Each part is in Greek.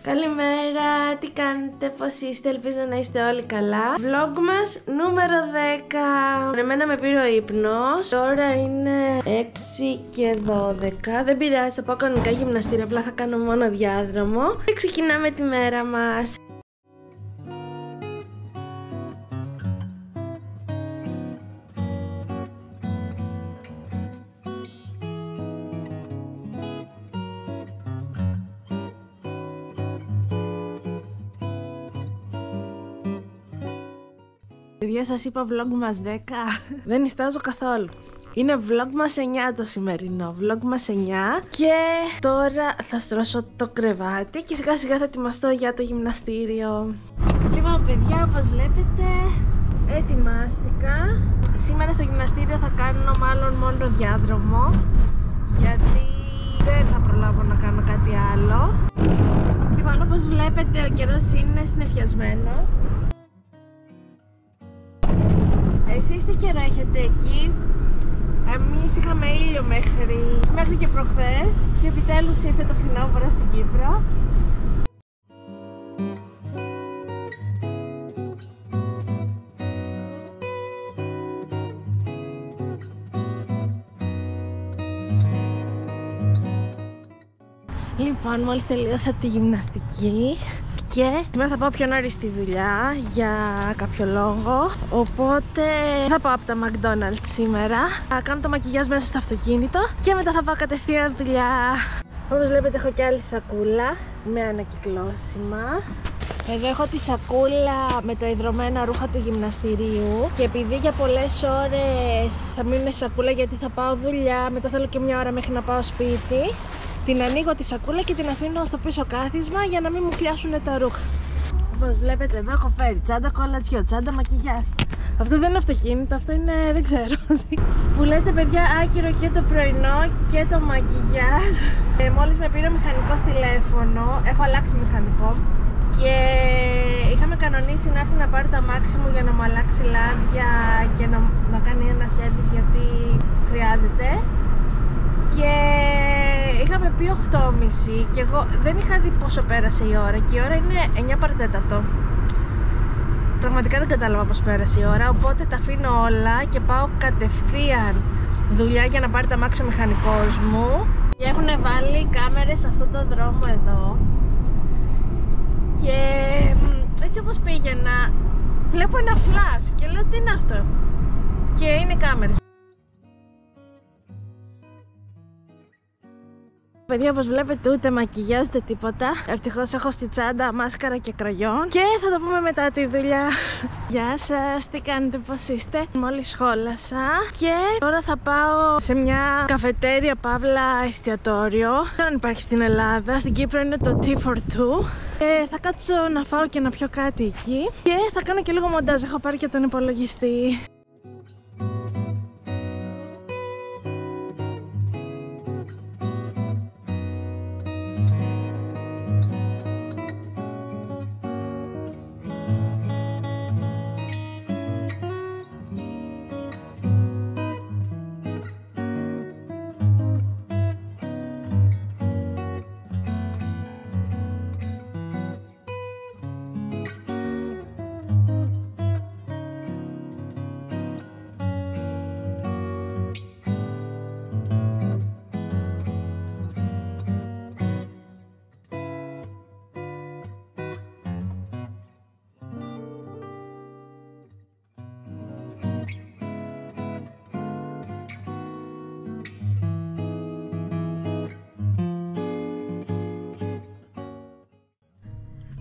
Καλημέρα, τι κάνετε, πώς είστε, ελπίζω να είστε όλοι καλά. Vlog μας νούμερο 10. Εμένα με πήρε ο ύπνος. Τώρα είναι 6 και 12. Δεν πειράζει, θα πάω κανονικά γυμναστήρια, απλά θα κάνω μόνο διάδρομο. Και ξεκινάμε τη μέρα μας. Παιδιά, σας είπα vlog μας 10. Δεν νιστάζω καθόλου. Είναι vlog μας 9 το σημερινό. Vlog μας 9. Και τώρα θα στρώσω το κρεβάτι και σιγά σιγά θα ετοιμαστώ για το γυμναστήριο. Λοιπόν, παιδιά, όπως βλέπετε, ετοιμάστηκα. Σήμερα στο γυμναστήριο θα κάνω μάλλον μόνο διάδρομο, γιατί δεν θα προλάβω να κάνω κάτι άλλο. Λοιπόν, όπως βλέπετε, ο καιρός είναι συννεφιασμένος. Εσείς τι καιρό έχετε εκεί? Εμείς είχαμε ήλιο μέχρι και προχθές και επιτέλους ήρθε το φθινόπωρο στην Κύπρο. Λοιπόν, μόλις τελείωσα τη γυμναστική και σήμερα θα πάω πιο νωρίς στη δουλειά για κάποιο λόγο, οπότε θα πάω από τα McDonald's σήμερα. Θα κάνω το μακιγιάζ μέσα στο αυτοκίνητο και μετά θα πάω κατευθείαν δουλειά. Όπως βλέπετε, έχω κι άλλη σακούλα με ανακυκλώσιμα. Εδώ έχω τη σακούλα με τα ιδρωμένα ρούχα του γυμναστηρίου και επειδή για πολλές ώρες θα μείνουν στη σακούλα γιατί θα πάω δουλειά, μετά θέλω και μια ώρα μέχρι να πάω σπίτι, την ανοίγω τη σακούλα και την αφήνω στο πίσω κάθισμα για να μην μου πιάσουν τα ρούχα. Όπως βλέπετε, εδώ έχω φέρει τσάντα κολατσιό, τσάντα μακιγιάζ. Αυτό δεν είναι αυτοκίνητο, αυτό είναι, δεν ξέρω. Που λέτε, παιδιά, άκυρο και το πρωινό και το μακιγιάζ. Μόλις με πήρε ο μηχανικός τηλέφωνο, έχω αλλάξει μηχανικό και είχαμε κανονίσει να έρθει να πάρει το αμάξι μου για να μου αλλάξει λάδια και να κάνει ένα σέρβις γιατί χρειάζεται. Και είχαμε πει 8.30 και εγώ δεν είχα δει πόσο πέρασε η ώρα και η ώρα είναι 9 παρατέταρτο. Πραγματικά δεν κατάλαβα πώς πέρασε η ώρα, οπότε τα αφήνω όλα και πάω κατευθείαν δουλειά για να πάρει τα αμάξι ο μηχανικός μου. Και έχουν βάλει κάμερες σε αυτό το δρόμο εδώ και έτσι όπως πήγαινα βλέπω ένα flash και λέω τι είναι αυτό και είναι κάμερες. Παιδιά, όπως βλέπετε, ούτε μακιγιάζ ούτε τίποτα. Ευτυχώς έχω στη τσάντα μάσκαρα και κραγιόν. Και θα το πούμε μετά τη δουλειά. Γεια σας, τι κάνετε, πώς είστε? Μόλις σχόλασα και τώρα θα πάω σε μια καφετέρια παύλα εστιατόριο. Δεν ξέρω αν υπάρχει στην Ελλάδα, στην Κύπρο είναι το T42. Θα κάτσω να φάω και να πιω κάτι εκεί και θα κάνω και λίγο μοντάζ, έχω πάρει και τον υπολογιστή.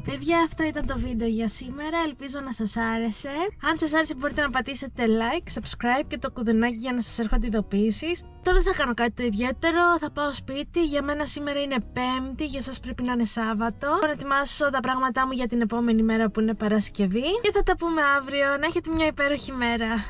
Παιδιά, αυτό ήταν το βίντεο για σήμερα, ελπίζω να σας άρεσε. Αν σας άρεσε μπορείτε να πατήσετε like, subscribe και το κουδουνάκι για να σας έρχονται ειδοποιήσεις. Τώρα δεν θα κάνω κάτι το ιδιαίτερο, θα πάω σπίτι, για μένα σήμερα είναι Πέμπτη, για σας πρέπει να είναι Σάββατο. Θα ετοιμάσω τα πράγματά μου για την επόμενη μέρα που είναι Παρασκευή και θα τα πούμε αύριο. Να έχετε μια υπέροχη μέρα.